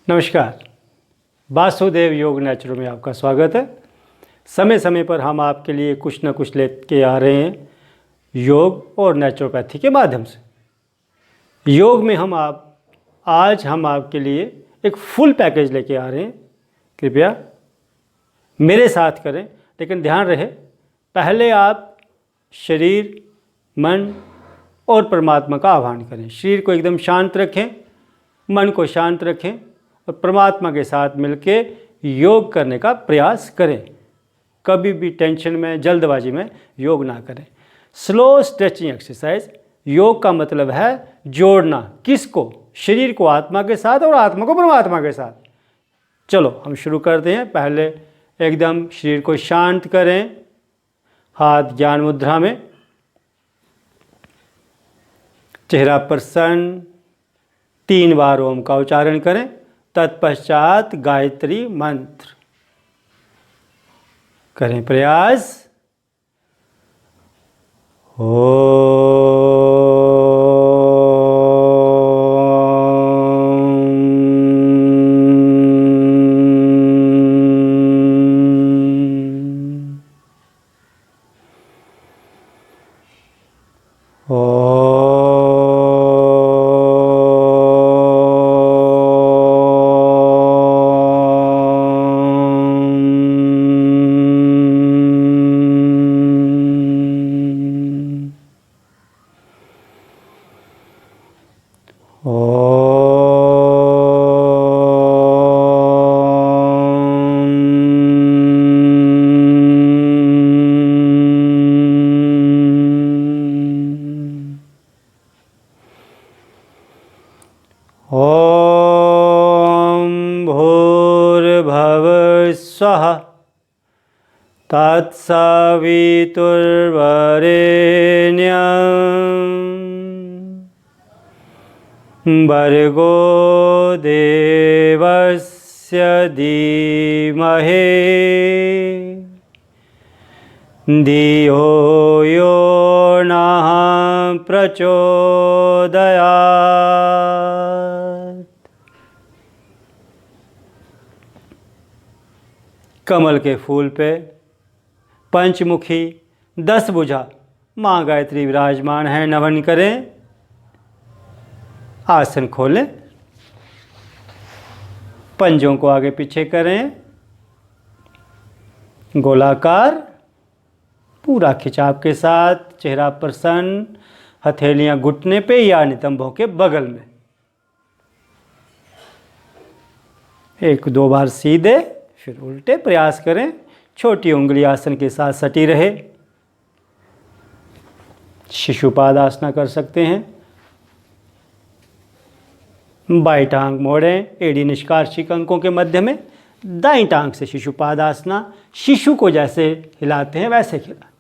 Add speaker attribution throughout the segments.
Speaker 1: नमस्कार। वासुदेव योग नेचुरल में आपका स्वागत है। समय समय पर हम आपके लिए कुछ न कुछ लेके आ रहे हैं योग और नेचुरोपैथी के माध्यम से। योग में आज हम आपके लिए एक फुल पैकेज लेके आ रहे हैं। कृपया मेरे साथ करें, लेकिन ध्यान रहे पहले आप शरीर, मन और परमात्मा का आह्वान करें। शरीर को एकदम शांत रखें, मन को शांत रखें और परमात्मा के साथ मिलके योग करने का प्रयास करें। कभी भी टेंशन में, जल्दबाजी में योग ना करें। Slow stretching exercise. योग का मतलब है जोड़ना। किसको? शरीर को आत्मा के साथ और आत्मा को परमात्मा के साथ। चलो हम शुरू करते हैं। पहले एकदम शरीर को शांत करें, हाथ ज्ञान मुद्रा में, चेहरा प्रसन्न, 3 बार ओम का उच्चारण करें। तत्पश्चात गायत्री मंत्र करें प्रयास। स्वः तत्सवितुर्वरेण्यं भर्गो देवस्य धीमहि धियो यो नः प्रचोदयात्। कमल के फूल पे पंचमुखी 10 भुजा माँ गायत्री विराजमान है। नमन करें, आसन खोलें, पंजों को आगे पीछे करें, गोलाकार, पूरा खिंचाव के साथ, चेहरा प्रसन्न, हथेलियां घुटने पे या नितंबों के बगल में। 1-2 बार सीधे फिर उल्टे प्रयास करें। छोटी उंगली आसन के साथ सटी रहे। शिशुपाद आसना कर सकते हैं। बाई टांग मोड़ें, एड़ी निष्कार्षिक अंकों के मध्य में। दाई टांग से शिशुपाद आसना। शिशु को जैसे हिलाते हैं वैसे खिला।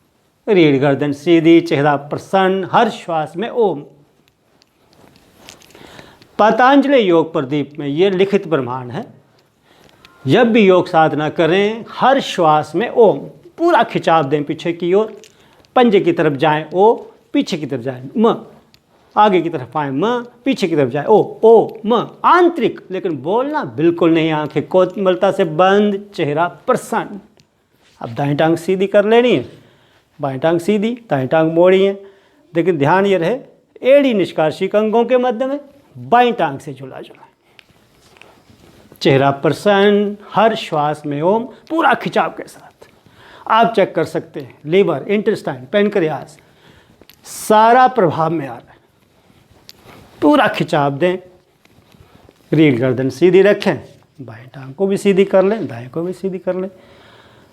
Speaker 1: रीढ़ गर्दन सीधी, चेहरा प्रसन्न, हर श्वास में ओम। पतंजलि योग प्रदीप में ये लिखित प्रमाण है, जब भी योग साधना करें हर श्वास में ओम। पूरा खिंचाव दें पीछे की ओर, पंजे की तरफ जाएं ओ, पीछे की तरफ जाएं म, आगे की तरफ आए म, पीछे की तरफ जाए ओ म। आंतरिक, लेकिन बोलना बिल्कुल नहीं। आंखें कोमलता से बंद, चेहरा प्रसन्न। अब दाएं टांग सीधी कर लेनी है, बाएं टांग सीधी, दाएं टांग मोड़ी है। लेकिन ध्यान ये रहे एड़ी निष्कार्षिक अंगों के मध्य में, बाएं टांग से झूला झूला। चेहरा प्रसन्न, हर श्वास में ओम, पूरा खिंचाव के साथ। आप चेक कर सकते हैं लीवर, इंटेस्टाइन, पैनक्रियास, सारा प्रभाव में आ रहा है। पूरा खिंचाव दें। रीढ़ गर्दन सीधी रखें, बाएं टांग को भी सीधी कर लें, दाएं को भी सीधी कर लें।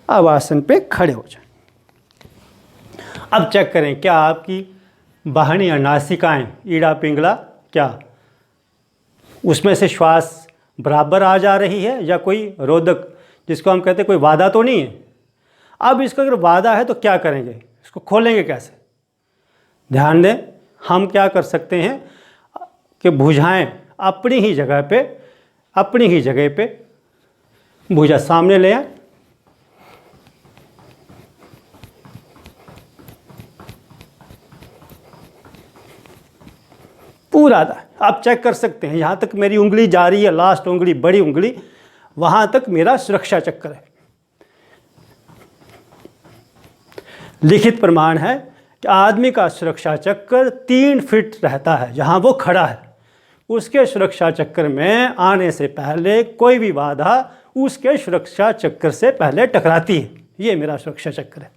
Speaker 1: अब आसन पे खड़े हो जाएं। अब चेक करें क्या आपकी बाहनी या नासिकाएं, ईड़ा पिंगला, क्या उसमें से श्वास बराबर आ जा रही है या कोई रोधक, जिसको हम कहते हैं कोई वादा तो नहीं है। अब इसका अगर वादा है तो क्या करेंगे? इसको खोलेंगे कैसे? ध्यान दें, हम क्या कर सकते हैं कि भुजाएं अपनी ही जगह पे भुजा सामने ले आए, पूरा आप चेक कर सकते हैं, यहाँ तक मेरी उंगली जा रही है, लास्ट उंगली, बड़ी उंगली, वहाँ तक मेरा सुरक्षा चक्र है। लिखित प्रमाण है कि आदमी का सुरक्षा चक्र 3 फीट रहता है जहाँ वो खड़ा है। उसके सुरक्षा चक्र में आने से पहले कोई भी बाधा उसके सुरक्षा चक्र से पहले टकराती है। ये मेरा सुरक्षा चक्र है।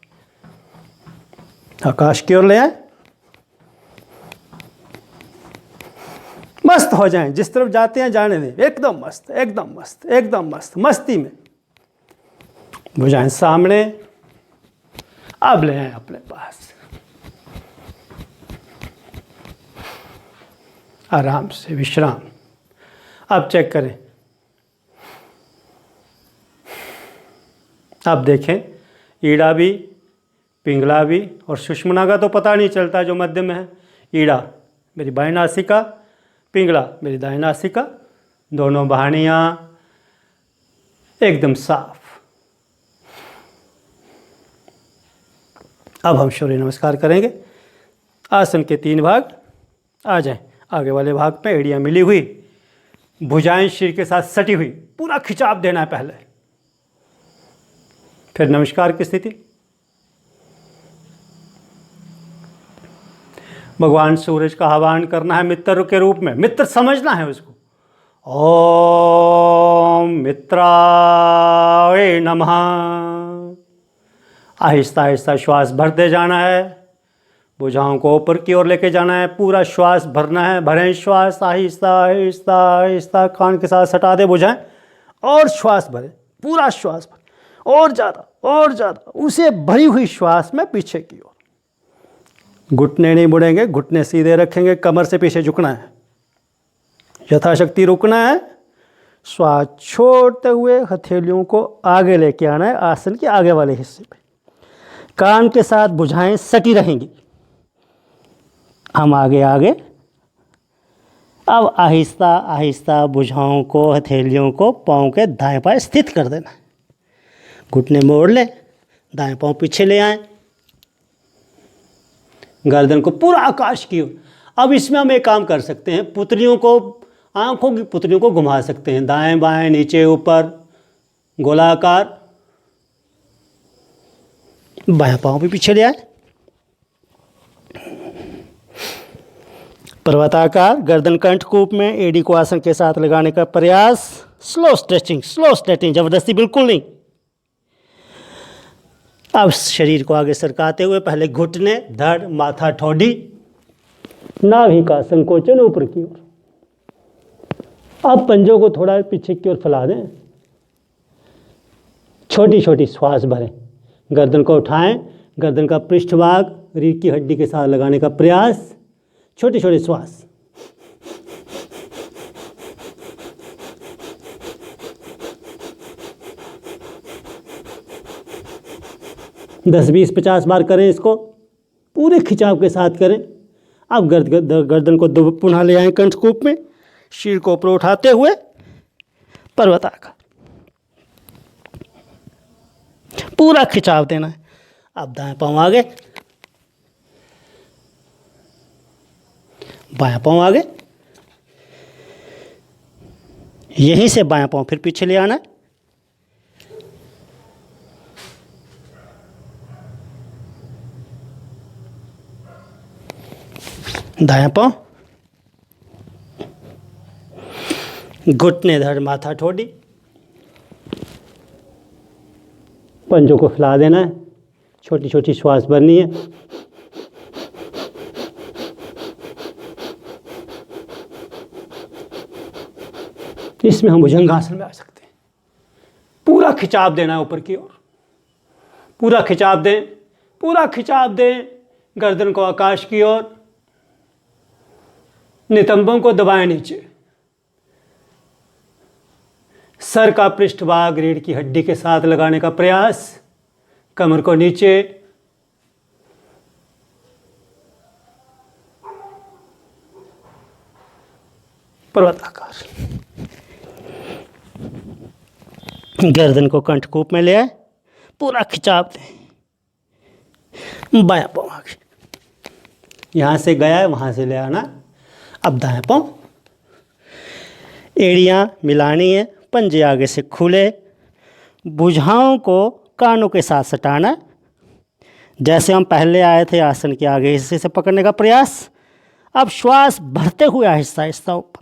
Speaker 1: आकाश की ओर ले आए, मस्त हो जाएं, जिस तरफ जाते हैं जाने दें, एकदम मस्त, एकदम मस्त, एकदम मस्त, मस्ती में भुजाएं सामने। अब ले आए अपने पास, आराम से विश्राम। अब चेक करें, अब देखें, ईड़ा भी, पिंगला भी और सुषुम्ना का तो पता नहीं चलता जो मध्य में है। ईड़ा मेरी बाएं नासिका, पिंगला मेरी दाएं नासिका, दोनों बहानियाँ एकदम साफ। अब हम सूर्य नमस्कार करेंगे। आसन के 3 भाग आ जाएं। आगे वाले भाग पे एड़ियाँ मिली हुई, भुजाएं शरीर के साथ सटी हुई, पूरा खिंचाव देना है पहले, फिर नमस्कार की स्थिति। भगवान सूरज का आह्वान करना है मित्र के रूप में, मित्र समझना है उसको। ओम मित्राय नमः। आहिस्ता आहिस्ता श्वास भरते जाना है, भुजाओं को ऊपर की ओर लेके जाना है, पूरा श्वास भरना है। भरें श्वास आहिस्ता आहिस्ता आहिस्ता, कान के साथ सटा दे भुजाएं और श्वास भरें, पूरा श्वास भरें, और ज़्यादा उसे भरी हुई श्वास में पीछे की ओर। घुटने नहीं मुड़ेंगे, घुटने सीधे रखेंगे, कमर से पीछे झुकना है, यथाशक्ति रुकना है। श्वास छोड़ते हुए हथेलियों को आगे लेके आना है, आसन के आगे वाले हिस्से पे। कान के साथ भुजाएं सटी रहेंगी। हम आगे आगे। अब आहिस्ता आहिस्ता भुजाओं को, हथेलियों को पाँव के दाएं पाँव स्थित कर देना। घुटने मोड़ लें, दाएं पाँव पीछे ले आएं, गर्दन को पूरा आकाश की ओर। अब इसमें हम एक काम कर सकते हैं, पुतलियों को, आंखों की पुतलियों को घुमा सकते हैं, दाएं बाएं, नीचे ऊपर, गोलाकार। बायां पाँव भी पीछे ले आए, पर्वताकार, गर्दन कंठकूप में, एड़ी को आसन के साथ लगाने का प्रयास। स्लो स्ट्रेचिंग, जबरदस्ती बिल्कुल नहीं। अब शरीर को आगे सरकाते हुए पहले घुटने, धड़, माथा, ठोडी, नाभि का संकोचन ऊपर की ओर। अब पंजों को थोड़ा पीछे की ओर फैला दें, छोटी छोटी श्वास भरें, गर्दन को उठाएं, गर्दन का पृष्ठभाग रीढ़ की हड्डी के साथ लगाने का प्रयास, छोटी छोटी श्वास। दस 20 50 बार करें इसको, पूरे खिंचाव के साथ करें। अब गर्दन को पुनः ले आएं कंठकूप में, शीर को ऊपर उठाते हुए पर्वताकार, पूरा खिंचाव देना है। अब दाएं पांव आगे, बायां पांव आगे, यहीं से बायां पांव फिर पीछे ले आना है। दायां पांव, घुटने, धड़, माथा, ठोडी, पंजों को फैला देना है, छोटी छोटी श्वास भरनी है। इसमें हम भुजंगासन में आ सकते हैं। पूरा खिंचाव देना है ऊपर की ओर, पूरा खिंचाव दें, पूरा खिंचाव दें, गर्दन को आकाश की ओर, नितंबों को दबाएं नीचे, सर का पृष्ठभाग रीढ़ की हड्डी के साथ लगाने का प्रयास, कमर को नीचे, पर्वताकार, गर्दन को कंठकूप में ले आए, पूरा खिंचाव दें। बायां पांव आगे, यहां से गया है वहां से ले आना। अब दायां पांव एड़ियाँ मिलानी है, पंजे आगे से खुले, भुजाओं को कानों के साथ सटाना। जैसे हम पहले आए थे आसन के आगे हिस्से से पकड़ने का प्रयास। अब श्वास भरते हुए आहिस्ता आहिस्ता ऊपर।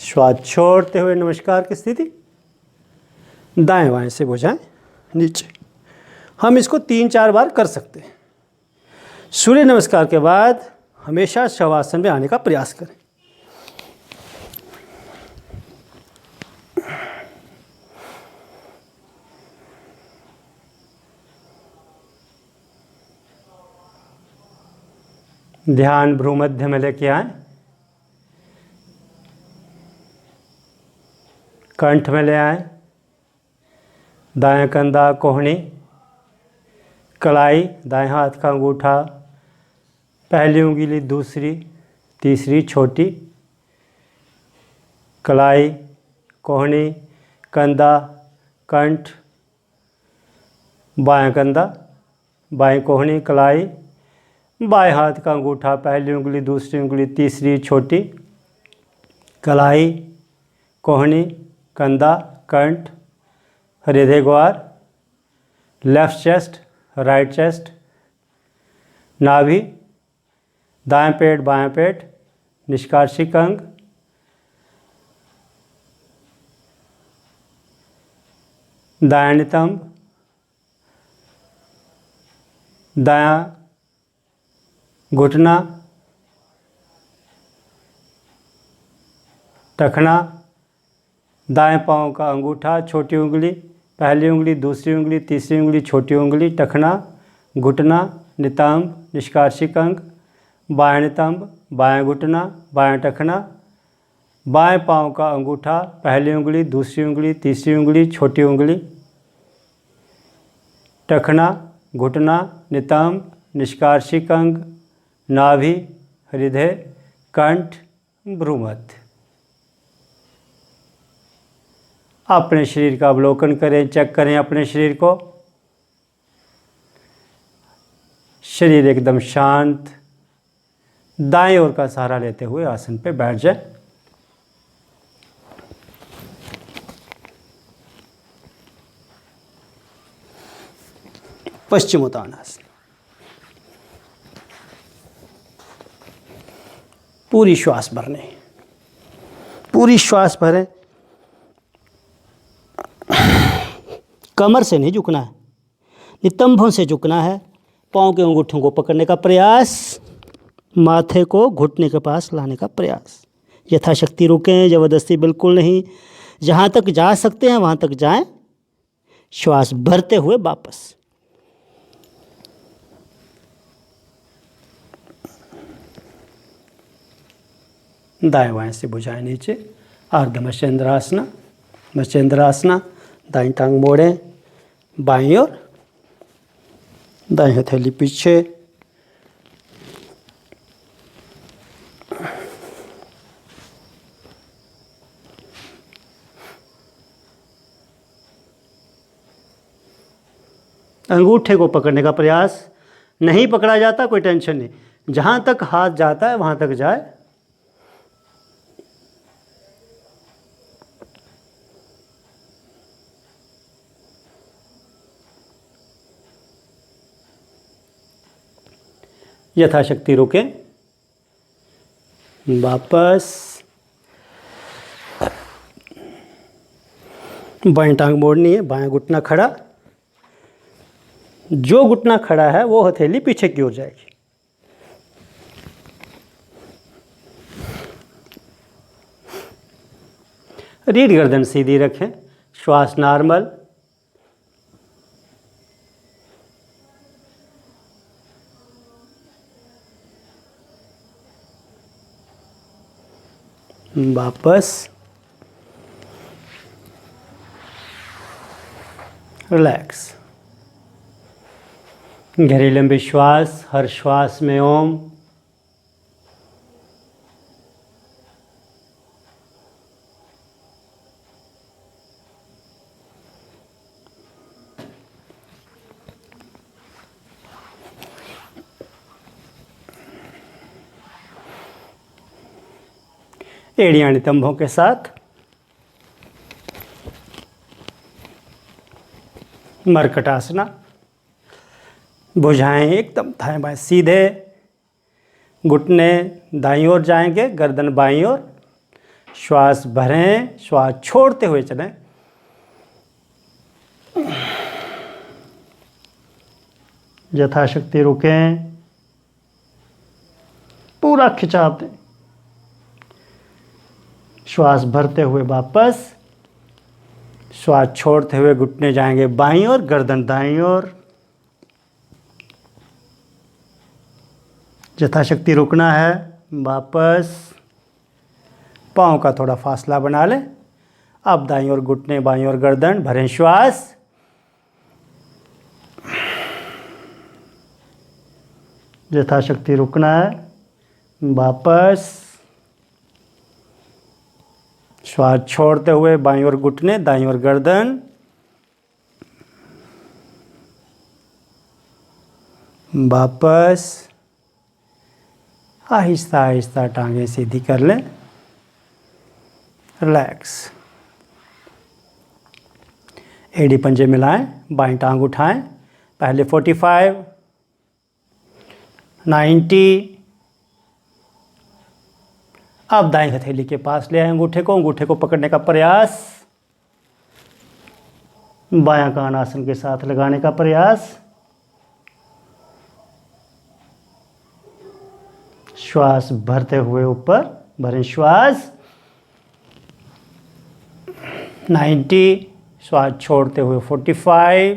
Speaker 1: श्वास छोड़ते हुए नमस्कार की स्थिति। दाएं बाएं से भुजाएं नीचे। हम इसको 3-4 बार कर सकते हैं। सूर्य नमस्कार के बाद हमेशा शवासन में आने का प्रयास करें। ध्यान भ्रू मध्य में लेके आए, कंठ में ले आए, दाएं कंधा, कोहनी, कलाई, दाएं हाथ का अंगूठा, पहली उंगली, दूसरी, तीसरी छोटी, कलाई, कोहनी, कंधा, कंठ, बाएं कंधा, बाएं कोहनी, कलाई, बाएं हाथ का अंगूठा, पहली उंगली, दूसरी उंगली, तीसरी छोटी, कलाई, कोहनी, कंधा, कंठ, हृदय द्वार, लेफ्ट चेस्ट, राइट चेस्ट, नाभि, दाएं पेट, बाएं पेट, निष्कार्षिक अंग, दायां नितंब, दायां घुटना, टखना, दाएं पांव का अंगूठा, छोटी उंगली, पहली उंगली, दूसरी उंगली, तीसरी उंगली, छोटी उंगली, टखना, घुटना, नितंब, निष्कार्षिक अंग, बायां नितंब, बायां घुटना, बायां टखना, बाएं पांव का अंगूठा, पहली उंगली, दूसरी उंगली, तीसरी उंगली, छोटी उंगली, टखना, घुटना, नितंब, निष्कार्षिक अंग, नाभि, हृदय, कंठ, भ्रू मध्य। अपने शरीर का अवलोकन करें, चेक करें अपने शरीर को। शरीर एकदम शांत। दाएं ओर का सहारा लेते हुए आसन पे बैठ जाए। पश्चिमोत्तानासन। पूरी श्वास भरने, पूरी श्वास भरें। कमर से नहीं झुकना है, नितंबों से झुकना है। पाँव के अंगूठों को पकड़ने का प्रयास, माथे को घुटने के पास लाने का प्रयास। यथाशक्ति रुकें, ज़बरदस्ती बिल्कुल नहीं। जहाँ तक जा सकते हैं वहाँ तक जाएं। श्वास भरते हुए वापस। दाएं बाएं से भुजाएं नीचे। अर्ध मत्स्येंद्रासना, मत्स्येंद्रासना। दाईं टांग मोड़ें, बाईं ओर, दाईं हथेली पीछे। अंगूठे को पकड़ने का प्रयास। नहीं पकड़ा जाता कोई टेंशन नहीं, जहाँ तक हाथ जाता है वहाँ तक जाए। यथाशक्ति रुकें, वापस। बाएं टांग मोड़नी है, बाएं घुटना खड़ा। जो घुटना खड़ा है वो हथेली पीछे की ओर जाएगी। रीढ़ गर्दन सीधी रखें, श्वास नॉर्मल। वापस, रिलैक्स। गहरी लंबी श्वास, हर श्वास में ओम। एड़ियाँ नितंबों के साथ। मरकटासना। भुजाएं एकदम दाएं बाएं सीधे, घुटने दाईं ओर जाएंगे, गर्दन बाईं ओर। श्वास भरें, श्वास छोड़ते हुए चलें। यथाशक्ति रुकें, पूरा खिंचाव दें। श्वास भरते हुए वापस, श्वास छोड़ते हुए घुटने जाएंगे बाईं ओर, गर्दन दाईं ओर। यथाशक्ति रुकना है, वापस। पाँव का थोड़ा फासला बना लें। अब दाईं ओर घुटने, बाईं ओर गर्दन, भरें श्वास। यथाशक्ति रुकना है, वापस। श्वास छोड़ते हुए बाईं ओर घुटने, दाईं ओर गर्दन। वापस। आहिस्ता आहिस्ता टांगें सीधी कर लें। रिलैक्स। एड़ी पंजे मिलाएं, बाईं टांग उठाएं। पहले 45, 90। अब दाएं हथेली के पास ले आए अंगूठे को पकड़ने का प्रयास। बायां कान आसन के साथ लगाने का प्रयास। श्वास भरते हुए ऊपर, भरें श्वास। 90। श्वास छोड़ते हुए 45।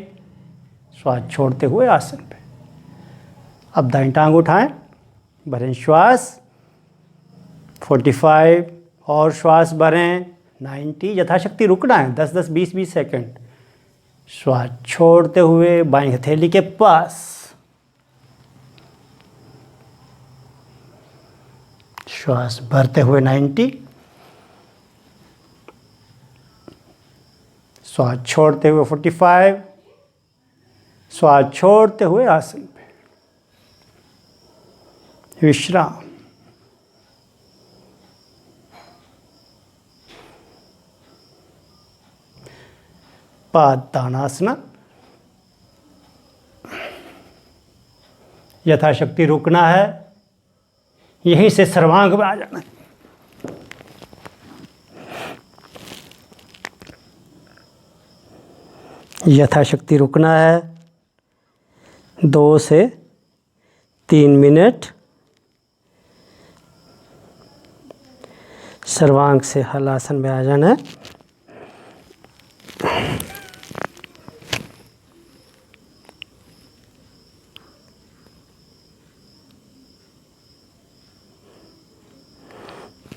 Speaker 1: श्वास छोड़ते हुए आसन पे। अब दाईं टांग उठाएं, भरें श्वास। 45 और श्वास भरें। 90। यथाशक्ति रुकना है, 10-10, 20-20 सेकंड। श्वास छोड़ते हुए बाईं हथेली के पास। श्वास भरते हुए 90। श्वास छोड़ते हुए 45। श्वास छोड़ते हुए आसन पे विश्राम। पादतानासना। यथाशक्ति रुकना है, यहीं से सर्वांग में आ जाना है। यथाशक्ति रुकना है, 2 से 3 मिनट। सर्वांग से हलासन में आ जाना है।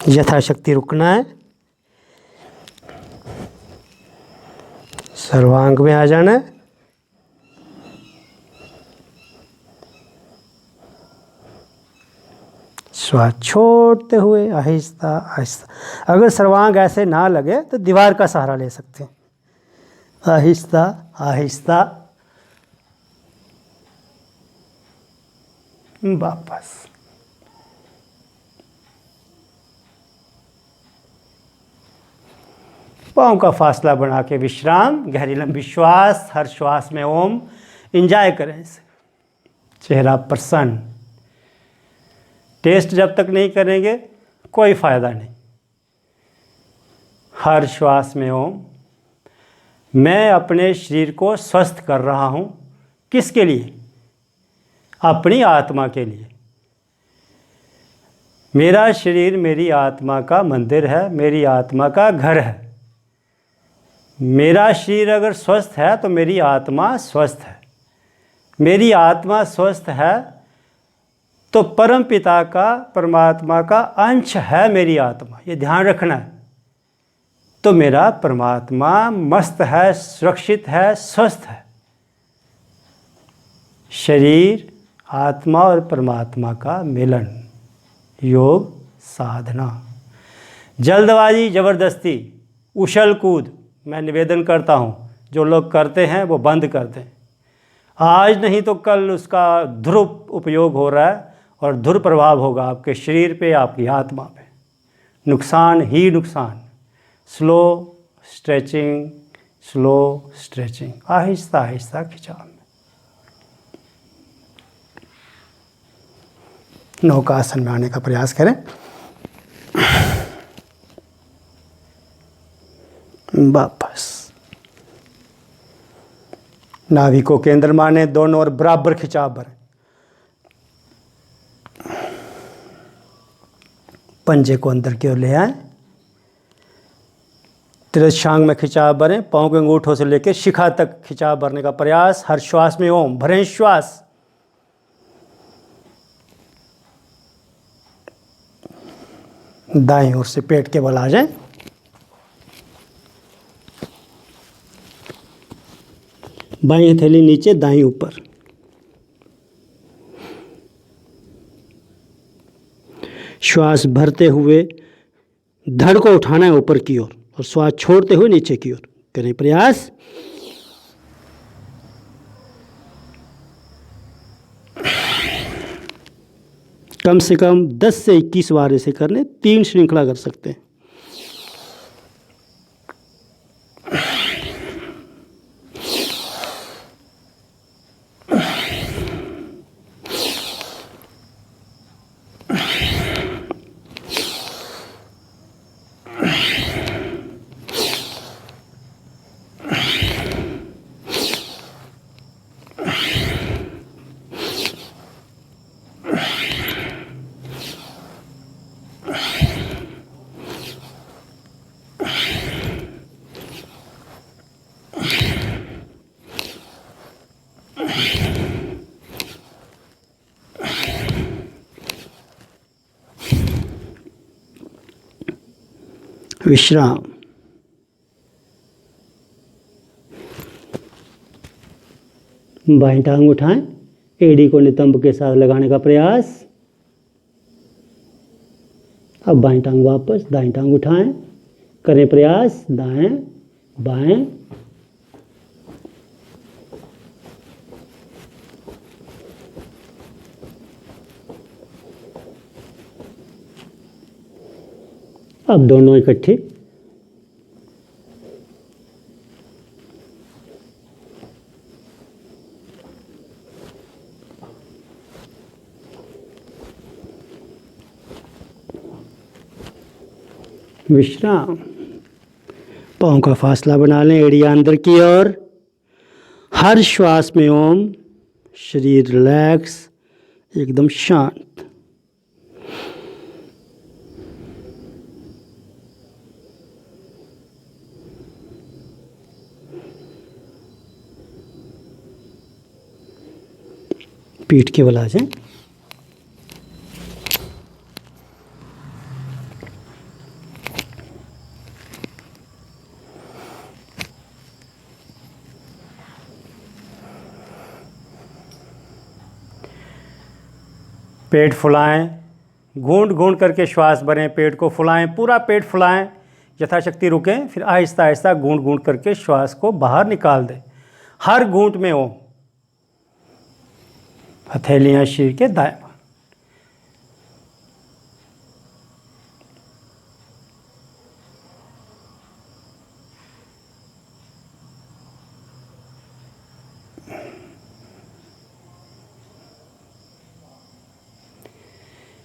Speaker 1: यथाशक्ति रुकना है, सर्वांग में आ जाना है। श्वास छोड़ते हुए आहिस्ता आहिस्ता। अगर सर्वांग ऐसे ना लगे तो दीवार का सहारा ले सकते हैं। आहिस्ता आहिस्ता वापस। पाँव का फासला बना के विश्राम। गहरी लंबी श्वास, हर श्वास में ओम। एंजॉय करें इसे। चेहरा प्रसन्न। टेस्ट जब तक नहीं करेंगे कोई फ़ायदा नहीं। हर श्वास में ओम। मैं अपने शरीर को स्वस्थ कर रहा हूँ। किसके लिए? अपनी आत्मा के लिए। मेरा शरीर मेरी आत्मा का मंदिर है, मेरी आत्मा का घर है। मेरा शरीर अगर स्वस्थ है तो मेरी आत्मा स्वस्थ है। मेरी आत्मा स्वस्थ है तो परम पिता का, परमात्मा का अंश है मेरी आत्मा। ये ध्यान रखना है। तो मेरा परमात्मा मस्त है, सुरक्षित है, स्वस्थ है। शरीर, आत्मा और परमात्मा का मिलन, योग साधना। जल्दबाजी, ज़बरदस्ती, उछल कूद, मैं निवेदन करता हूँ जो लोग करते हैं वो बंद कर दें। आज नहीं तो कल उसका दुरुपयोग हो रहा है और दुष्प्रभाव होगा आपके शरीर पे, आपकी आत्मा पे। नुकसान ही नुकसान। Slow stretching, slow stretching, Aahista Aahista खिंचाव में। नौकासन में आने का प्रयास करें। वापस नाभि को केंद्र माने, दोनों ओर बराबर खिंचाव भरें। पंजे को अंदर की ओर ले आए, त्रिशांग में खिंचाव भरें। पांव के अंगूठों से लेकर शिखा तक खिंचाव भरने का प्रयास। हर श्वास में ओम भरें श्वास। दाएं ओर से पेट के बल आ जाए। बाईं हथेली नीचे, दाईं ऊपर। श्वास भरते हुए धड़ को उठाना है ऊपर की ओर और श्वास छोड़ते हुए नीचे की ओर करें प्रयास। कम से कम 10 से 21 बार ऐसे करने, 3 श्रृंखला कर सकते हैं। विश्राम। बाईं टांग उठाएं, एड़ी को नितंब के साथ लगाने का प्रयास। अब बाईं टांग वापस, दाईं टांग उठाएं, करें प्रयास। दाएं बाएं, अब दोनों इकट्ठी। विश्राम। पाँव का फासला बना लें, एड़ियाँ अंदर की ओर। हर श्वास में ओम। शरीर रिलैक्स, एकदम शांत। पीठ के बल आ जाए। पेट फुलाएं, घूंट घूंट करके श्वास भरें, पेट को फुलाएं, पूरा पेट फुलाएं, यथाशक्ति रुकें, फिर आहिस्ता आहिस्ता घूंट घूंट करके श्वास को बाहर निकाल दें। हर घूंट में ओम। हथेलियां शरीर के दाएं।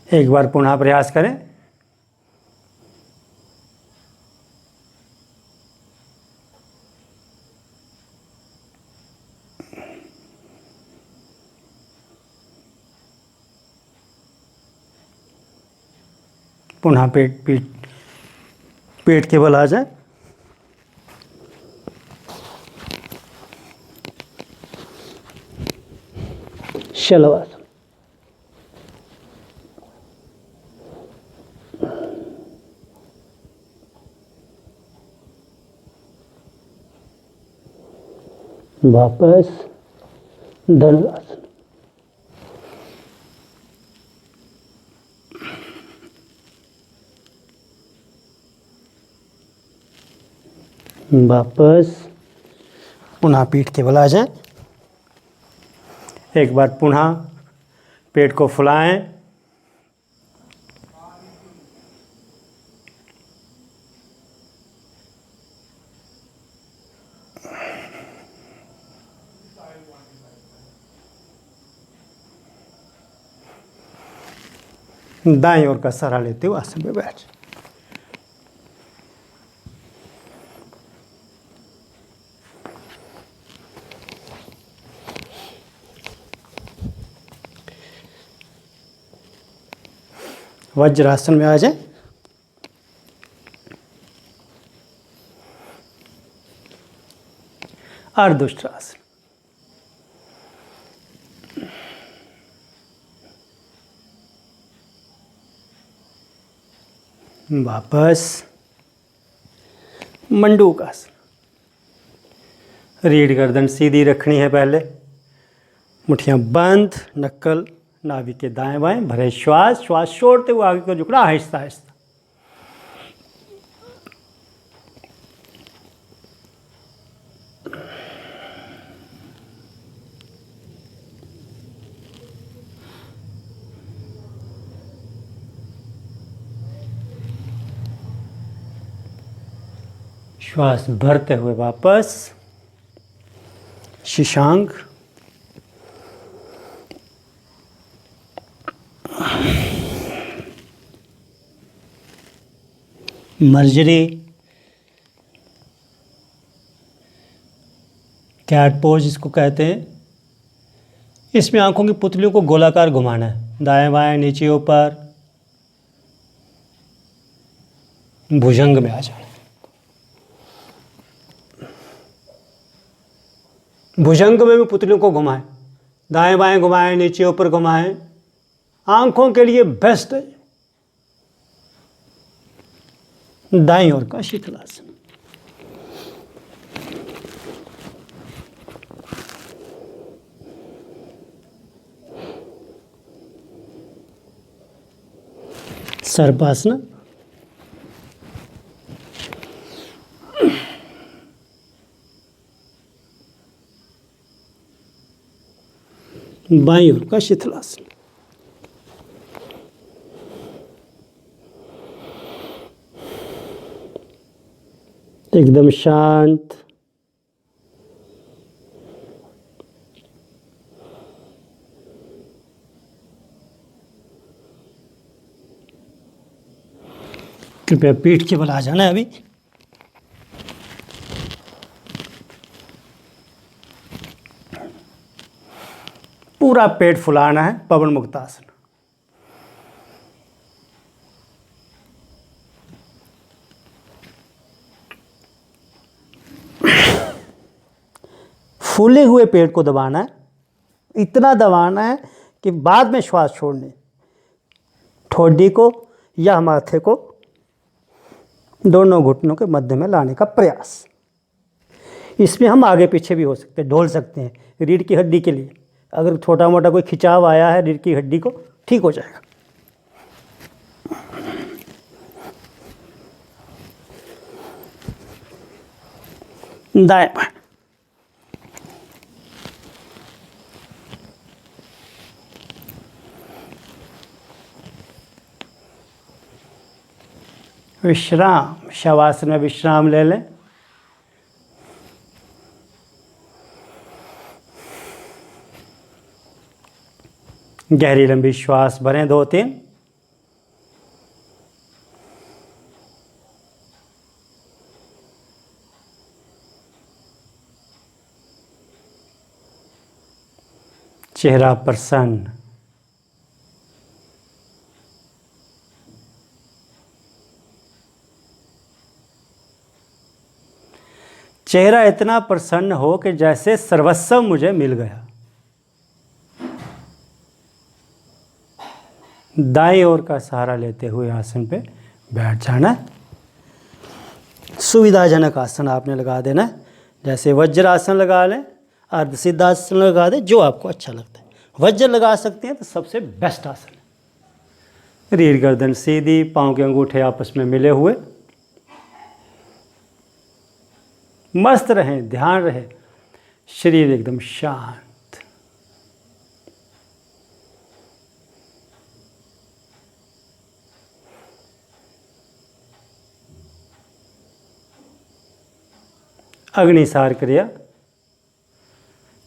Speaker 1: एक बार पुनः प्रयास करें। पुनः पेट के बल आ जाए। शलवासन। वापस धनुरासन। वापस पुनः पीठ के बल आ जाए। एक बार पुनः पेट को फुलाएं, दाएं ओर का सहारा लेते हुए आसन में बैठ जाए। वज्रासन में आ जाए। अर्धउष्ट्रासन। वापस मंडूक आसन। रीढ़ गर्दन सीधी रखनी है पहले, मुट्ठियां बंद, नक्कल नाभि के दाएं बाएं, भरे श्वास, श्वास छोड़ते हुए आगे को झुकना आहिस्ता आहिस्ता। श्वास भरते हुए वापस शीशांग। मर्जरी, कैट पोज इसको कहते हैं। इसमें आंखों की पुतलियों को गोलाकार घुमाना है, दाएं बाएं, नीचे ऊपर, भुजंग में आ जाना। भुजंग में भी पुतलियों को घुमाएं, दाएं बाएं घुमाएं, नीचे ऊपर घुमाएं। आंखों के लिए बेस्ट है। दाईं ओर का शीतलासन। सर्पासन। बाईं ओर का शीतलासन। एकदम शांत। कृपया पीठ के बल आ जाना है अभी। पूरा पेट फुलाना है, पवन मुक्तासन। फूले हुए पेट को दबाना है, इतना दबाना है कि बाद में श्वास छोड़ने, ठोडी को या माथे को दोनों घुटनों के मध्य में लाने का प्रयास। इसमें हम आगे पीछे भी हो सकते हैं, ढोल सकते हैं। रीढ़ की हड्डी के लिए अगर छोटा मोटा कोई खिंचाव आया है रीढ़ की हड्डी को, ठीक हो जाएगा। दाएं बाएं। विश्राम, शवासन में विश्राम ले लें। गहरी लंबी श्वास भरें 2-3। चेहरा प्रसन्न। चेहरा इतना प्रसन्न हो कि जैसे सर्वस्व मुझे मिल गया। दाईं ओर का सहारा लेते हुए आसन पे बैठ जाना है। सुविधाजनक आसन आपने लगा देना है, जैसे वज्रासन लगा लें, अर्ध सिद्धासन लगा दें, जो आपको अच्छा लगता है। वज्र लगा सकते हैं तो सबसे बेस्ट आसन है। रीढ़ गर्दन सीधी, पाँव के अंगूठे आपस में मिले हुए। मस्त रहें, ध्यान रहे, शरीर एकदम शांत। अग्निसार क्रिया,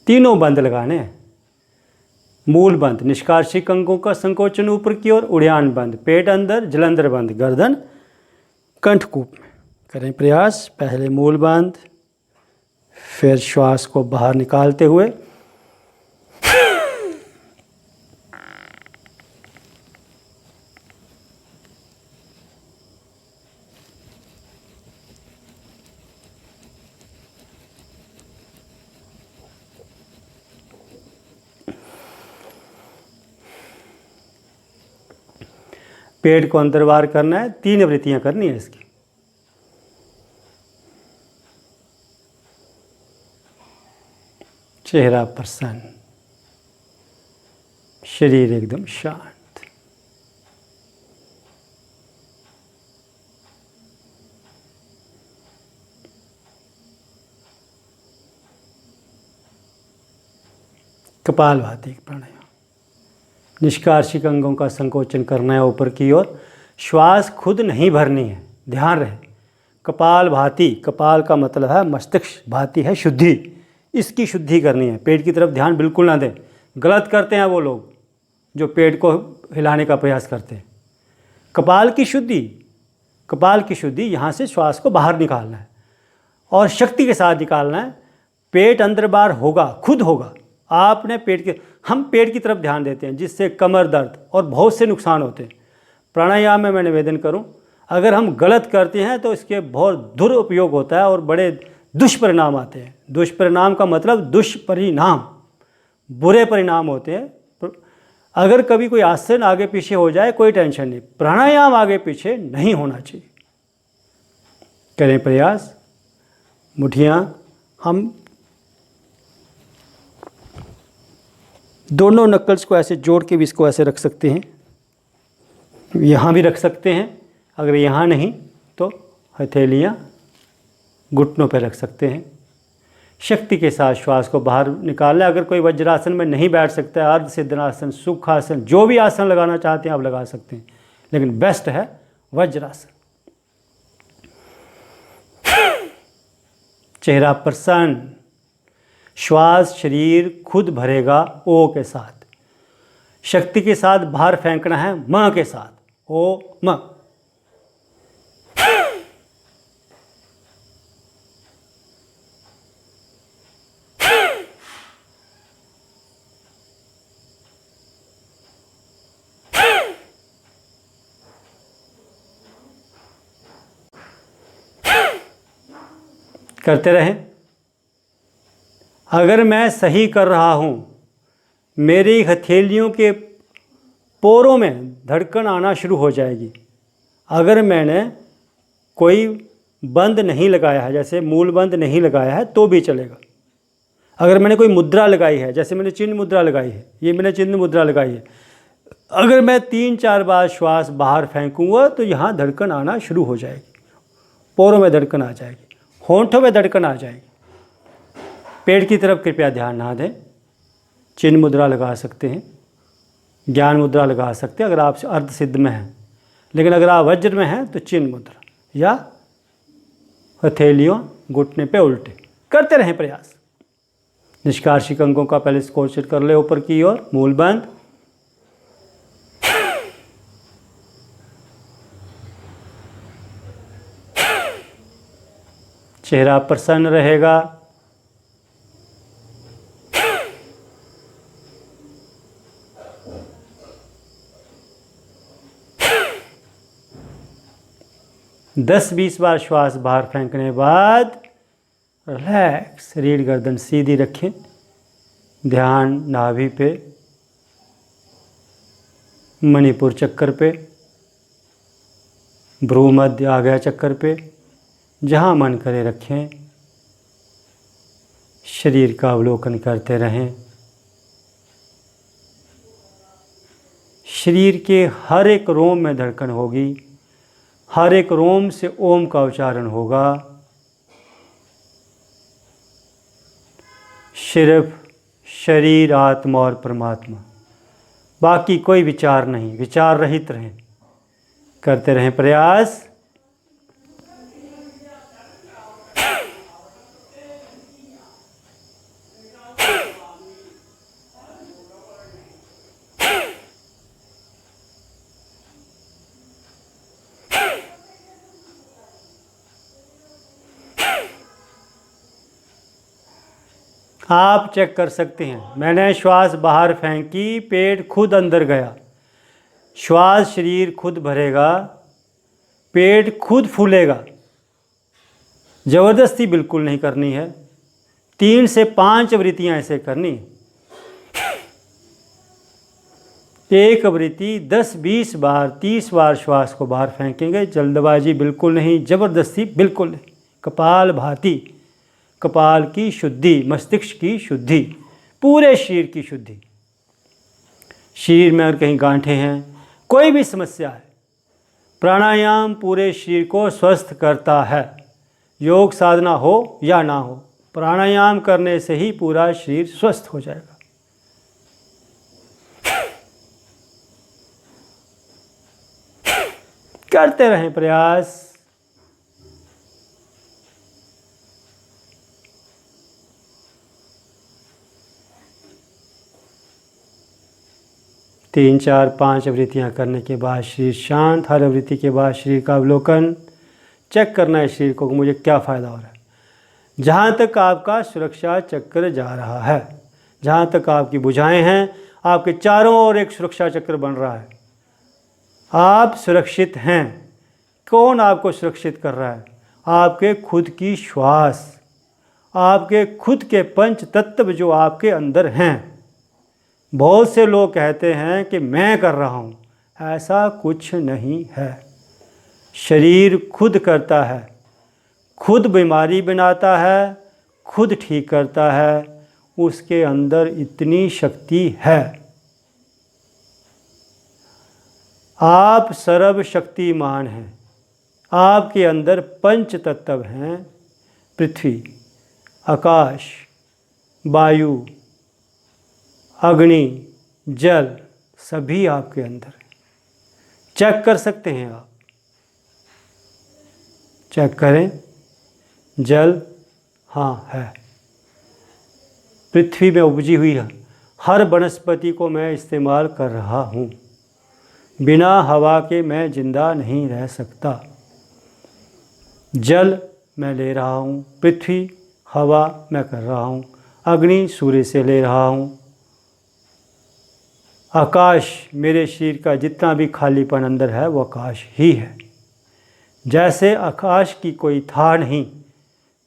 Speaker 1: तीनों बंद लगाने हैं। मूल बंद, निष्कार्षिक अंगों का संकोचन ऊपर की ओर, उड़ान बंद, पेट अंदर, जलंधर बंद, गर्दन कंठकूप में। करें प्रयास। पहले मूल बंद, फिर श्वास को बाहर निकालते हुए पेट को अंदर बाहर करना है। 3 वृत्तियां करनी है इसकी। चेहरा प्रसन्न, शरीर एकदम शांत। कपालभाति प्राणायाम। निष्कार्षिक अंगों का संकोचन करना है ऊपर की ओर। श्वास खुद नहीं भरनी है, ध्यान रहे। कपालभाति, कपाल का मतलब है मस्तिष्क, भाति है शुद्धि, इसकी शुद्धि करनी है। पेट की तरफ ध्यान बिल्कुल ना दें। गलत करते हैं वो लोग जो पेट को हिलाने का प्रयास करते हैं। कपाल की शुद्धि, कपाल की शुद्धि, यहाँ से श्वास को बाहर निकालना है और शक्ति के साथ निकालना है। पेट अंदर बाहर होगा, खुद होगा। आपने हम पेट की तरफ ध्यान देते हैं जिससे कमर दर्द और बहुत से नुकसान होते हैं। प्राणायाम में मैं निवेदन करूं, अगर हम गलत करते हैं तो इसके बहुत दुरुपयोग होता है और बड़े दुष्परिणाम आते हैं। दुष्परिणाम का मतलब दुष्परिणाम, बुरे परिणाम होते हैं। अगर कभी कोई आसन आगे पीछे हो जाए कोई टेंशन नहीं, प्राणायाम आगे पीछे नहीं होना चाहिए। करें प्रयास। मुठियाँ हम दोनों नक्कल्स को ऐसे जोड़ के भी इसको ऐसे रख सकते हैं, यहाँ भी रख सकते हैं। अगर यहाँ नहीं तो हथेलियाँ घुटनों पर रख सकते हैं। शक्ति के साथ श्वास को बाहर निकालना है। अगर कोई वज्रासन में नहीं बैठ सकता है, अर्ध सिद्धनासन, सुखासन, जो भी आसन लगाना चाहते हैं आप लगा सकते हैं, लेकिन बेस्ट है वज्रासन। चेहरा प्रसन्न, श्वास शरीर खुद भरेगा ओ के साथ। शक्ति के साथ बाहर फेंकना है म के साथ, ओ म। करते रहें। अगर मैं सही कर रहा हूँ, मेरी हथेलियों के पोरों में धड़कन आना शुरू हो जाएगी। अगर मैंने कोई बंद नहीं लगाया है, जैसे मूल बंद नहीं लगाया है तो भी चलेगा। अगर मैंने कोई मुद्रा लगाई है, जैसे मैंने चिन्ह मुद्रा लगाई है, ये मैंने चिन्ह मुद्रा लगाई है, अगर मैं 3-4 बार श्वास बाहर फेंकूँगा तो यहाँ धड़कन आना शुरू हो जाएगी, पोरों में धड़कन आ जाएगी, होंठों में धड़कन आ जाएगी। पेट की तरफ कृपया ध्यान ना दें। चिन्ह मुद्रा लगा सकते हैं, ज्ञान मुद्रा लगा सकते हैं अगर आप अर्ध सिद्ध में हैं। लेकिन अगर आप वज्र में हैं तो चिन्ह मुद्रा या हथेलियों घुटने पे उल्टे करते रहें प्रयास। निष्कार्षिक अंगों का पहले स्कोचर कर ले ऊपर की ओर। मूल बंद, चेहरा प्रसन्न रहेगा। दस 20 बार श्वास बाहर फेंकने के बाद रिलैक्स, रीढ़ गर्दन सीधी रखें। ध्यान नाभि पे, मणिपुर चक्कर पे, भ्रू मध्य आज्ञा चक्कर पे, जहाँ मन करे रखें। शरीर का अवलोकन करते रहें। शरीर के हर एक रोम में धड़कन होगी, हर एक रोम से ओम का उच्चारण होगा। सिर्फ शरीर, आत्मा और परमात्मा, बाकी कोई विचार नहीं, विचार रहित रहें। करते रहें प्रयास। आप चेक कर सकते हैं। मैंने श्वास बाहर फेंकी, पेट खुद अंदर गया। श्वास शरीर खुद भरेगा, पेट खुद फूलेगा। ज़बरदस्ती बिल्कुल नहीं करनी है। 3 से 5 आवृत्तियाँ ऐसे करनी। एक आवृत्ति 10-20 बार 30 बार श्वास को बाहर फेंकेंगे। जल्दबाजी बिल्कुल नहीं, ज़बरदस्ती बिल्कुल नहीं। कपाल भाती, कपाल की शुद्धि, मस्तिष्क की शुद्धि, पूरे शरीर की शुद्धि। शरीर में अगर कहीं गांठें हैं, कोई भी समस्या है, प्राणायाम पूरे शरीर को स्वस्थ करता है। योग साधना हो या ना हो, प्राणायाम करने से ही पूरा शरीर स्वस्थ हो जाएगा। करते रहें प्रयास। तीन चार 5 आवृत्तियाँ करने के बाद शरीर शांत। हर आवृत्ति के बाद शरीर का अवलोकन, चेक करना है शरीर को कि मुझे क्या फ़ायदा हो रहा है। जहाँ तक आपका सुरक्षा चक्र जा रहा है, जहाँ तक आपकी भुजाएं हैं, आपके चारों ओर एक सुरक्षा चक्र बन रहा है। आप सुरक्षित हैं। कौन आपको सुरक्षित कर रहा है? आपके खुद की श्वास, आपके खुद के पंच तत्व जो आपके अंदर हैं। बहुत से लोग कहते हैं कि मैं कर रहा हूँ, ऐसा कुछ नहीं है। शरीर खुद करता है, खुद बीमारी बनाता है, खुद ठीक करता है। उसके अंदर इतनी शक्ति है। आप सर्वशक्तिमान हैं। आपके अंदर पंच तत्व हैं, पृथ्वी, आकाश, वायु, अग्नि, जल, सभी आपके अंदर हैं। चेक कर सकते हैं आप, चेक करें। जल हाँ है। पृथ्वी में उपजी हुई है हर वनस्पति को मैं इस्तेमाल कर रहा हूँ। बिना हवा के मैं जिंदा नहीं रह सकता। जल मैं ले रहा हूँ, पृथ्वी हवा मैं कर रहा हूँ, अग्नि सूर्य से ले रहा हूँ, आकाश, मेरे शरीर का जितना भी खालीपन अंदर है वो आकाश ही है। जैसे आकाश की कोई था नहीं,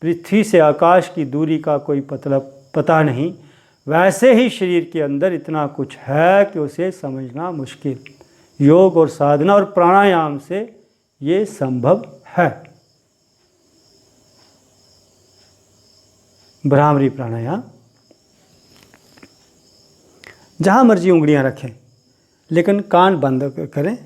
Speaker 1: पृथ्वी से आकाश की दूरी का कोई पता नहीं, वैसे ही शरीर के अंदर इतना कुछ है कि उसे समझना मुश्किल। योग और साधना और प्राणायाम से ये संभव है। भ्रामरी प्राणायाम, जहाँ मर्जी उंगलियां रखें, लेकिन कान बंद करें।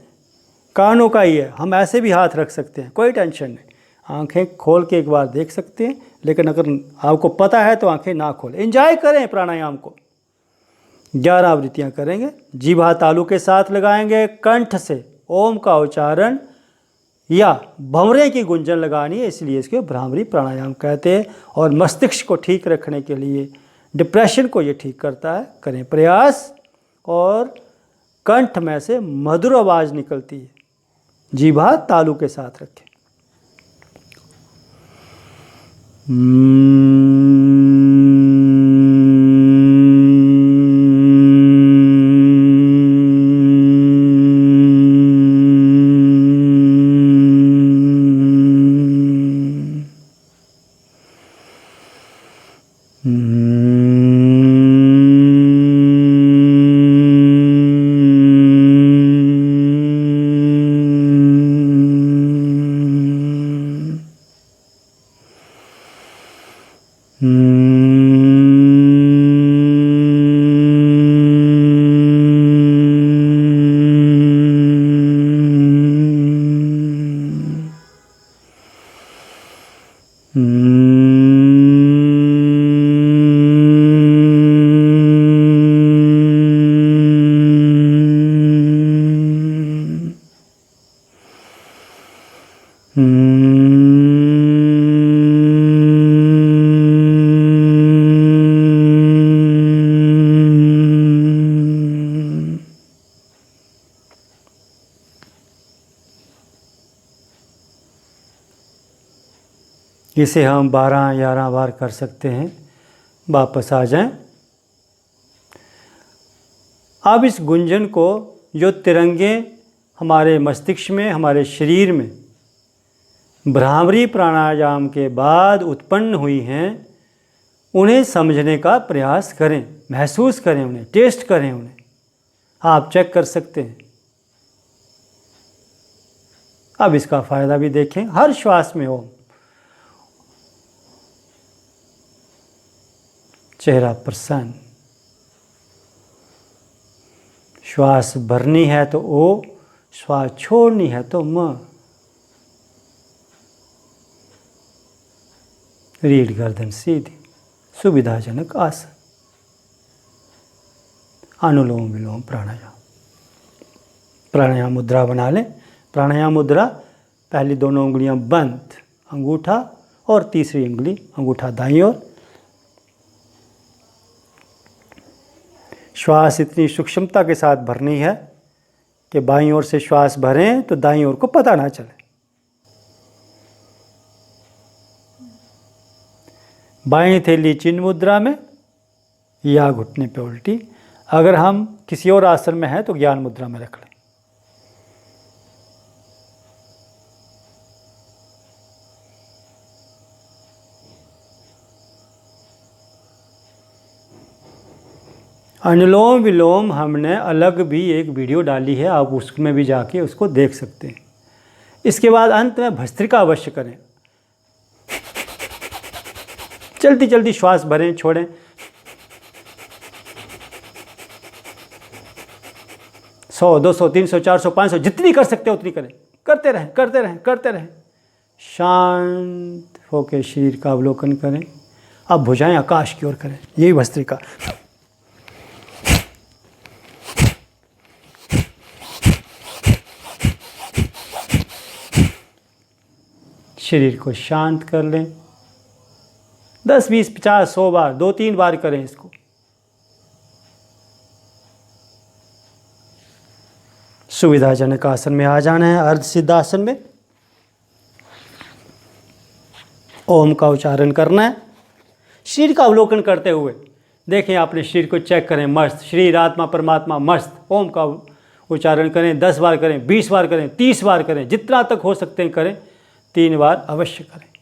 Speaker 1: कानों का ही है, हम ऐसे भी हाथ रख सकते हैं, कोई टेंशन नहीं। आंखें खोल के एक बार देख सकते हैं, लेकिन अगर आपको पता है तो आंखें ना खोलें। एंजॉय करें प्राणायाम को। 11 आवृत्तियाँ करेंगे। जीभा तालू के साथ लगाएंगे। कंठ से ओम का उच्चारण या भंवरे की गुंजन लगानी है, इसलिए इसको भ्रामरी प्राणायाम कहते हैं। और मस्तिष्क को ठीक रखने के लिए, डिप्रेशन को ये ठीक करता है। करें प्रयास। और कंठ में से मधुर आवाज़ निकलती है। जीभा तालू के साथ रखें। इसे हम 12-11 बार कर सकते हैं। वापस आ जाएं। अब इस गुंजन को, जो तिरंगे हमारे मस्तिष्क में, हमारे शरीर में भ्रामरी प्राणायाम के बाद उत्पन्न हुई हैं, उन्हें समझने का प्रयास करें, महसूस करें, उन्हें टेस्ट करें। उन्हें आप चेक कर सकते हैं। अब इसका फ़ायदा भी देखें। हर श्वास में ओम, चेहरा प्रसन्न। श्वास भरनी है तो ओ, श्वास छोड़नी है तो म। रीढ़ गर्दन सीधी, सुविधाजनक आसन। अनुलोम विलोम प्राणायाम। प्राणायाम मुद्रा बना लें। प्राणायाम मुद्रा, पहली दोनों उंगलियां बंद, अंगूठा और तीसरी उंगली अंगूठा दाईं ओर। श्वास इतनी सूक्ष्मता के साथ भरनी है कि बाईं ओर से श्वास भरें तो दाईं ओर को पता ना चले। बाईं थैली चिन्ह मुद्रा में या घुटने पे उल्टी। अगर हम किसी और आसन में हैं तो ज्ञान मुद्रा में रख लें। अनुलोम विलोम हमने अलग भी एक वीडियो डाली है, आप उसमें भी जाके उसको देख सकते हैं। इसके बाद अंत में भस्त्रिका अवश्य करें। जल्दी जल्दी श्वास भरें, छोड़ें। 100, 200, 300, 400, 500 जितनी कर सकते हो उतनी करें। करते रहें, करते रहें, करते रहें। शांत होकर शरीर का अवलोकन करें। अब भुजाएं आकाश की ओर करें। यही भस्त्रिका। शरीर को शांत कर लें। 10, 20, 50, 100 बार, 2-3 बार करें इसको। सुविधाजनक आसन में आ जाना है, अर्ध सिद्ध आसन में। ओम का उच्चारण करना है। शरीर का अवलोकन करते हुए देखें, अपने शरीर को चेक करें। मस्त शरीर, आत्मा परमात्मा मस्त। ओम का उच्चारण करें। 10 बार करें, 20 बार करें, 30 बार करें, जितना तक हो सकते हैं करें। 3 बार अवश्य करें।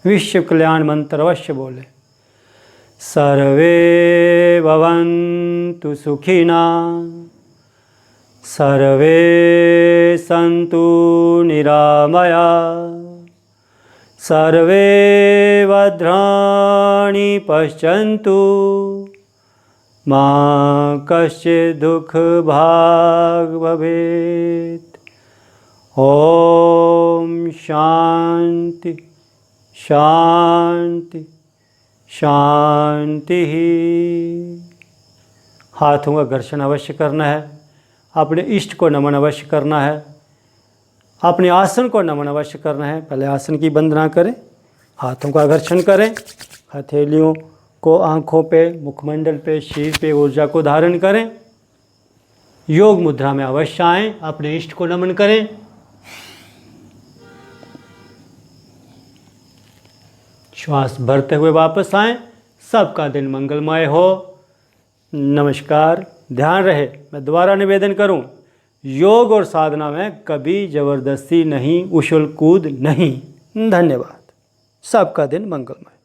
Speaker 1: विश्व कल्याण मंत्र अवश्य बोले। सर्वे भवन्तु सुखिना, सर्वे सन्तु निरामया, सर्वे भद्राणि पश्यन्तु, मा कश्चित् दुःख भाग् भवेत्। ओम शांति शांति शांति। हाथों का घर्षण अवश्य करना है। अपने इष्ट को नमन अवश्य करना है। अपने आसन को नमन अवश्य करना है। पहले आसन की वंदना करें, हाथों का घर्षण करें, हथेलियों को आँखों पे, मुखमंडल पे, शीर पे ऊर्जा को धारण करें। योग मुद्रा में अवश्य आएँ, अपने इष्ट को नमन करें। श्वास भरते हुए वापस आएं। सबका दिन मंगलमय हो। नमस्कार। ध्यान रहे, मैं दोबारा निवेदन करूं, योग और साधना में कभी ज़बरदस्ती नहीं, उछल कूद नहीं। धन्यवाद। सबका दिन मंगलमय।